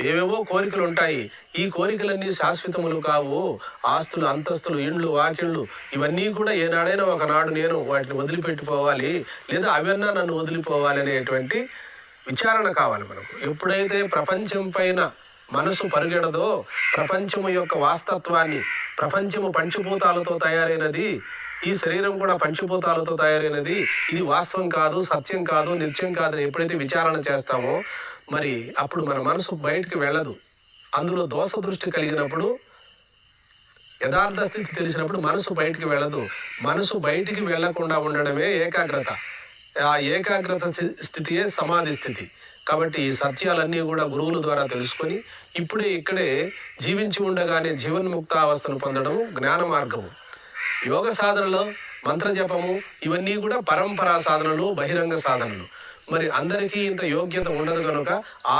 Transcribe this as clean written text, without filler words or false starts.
ఏవేవో కోరికలు ఉంటాయి. ఈ కోరికలన్నీ శాశ్వతములు కావు. ఆస్తులు, అంతస్తులు, ఇండ్లు, వాకిళ్ళు ఇవన్నీ కూడా ఏనాడైనా ఒకనాడు నేను వాటిని వదిలిపెట్టిపోవాలి, లేదా అవన్నా నన్ను వదిలిపోవాలి అనేటువంటి విచారణ కావాలి మనకు. ఎప్పుడైతే ప్రపంచం పైన మనసు పరిగెడదో, ప్రపంచము యొక్క వాస్తత్వాన్ని, ప్రపంచము పంచభూతాలతో తయారైనది, ఈ శరీరం కూడా పంచభూతాలతో తయారైనది, ఇది వాస్తవం కాదు, సత్యం కాదు, నిత్యం కాదని ఎప్పుడైతే విచారణ చేస్తామో మరి అప్పుడు మన మనసు బయటికి వెళ్ళదు. అందులో దోష దృష్టి కలిగినప్పుడు, యథార్థ స్థితి తెలిసినప్పుడు మనసు బయటికి వెళ్ళదు. మనసు బయటికి వెళ్లకుండా ఉండడమే ఏకాగ్రత. ఆ ఏకాగ్రత స్థితియే సమాధి స్థితి. కాబట్టి ఈ సత్యాలన్నీ కూడా గురువుల ద్వారా తెలుసుకొని ఇప్పుడే ఇక్కడే జీవించి ఉండగానే జీవన్ముక్త అవస్థను పొందడం జ్ఞాన మార్గము. యోగ సాధనలో మంత్రజపము ఇవన్నీ కూడా పరంపరా సాధనలు, బహిరంగ సాధనలు. మరి అందరికీ ఇంత యోగ్యత ఉండదు కనుక ఆ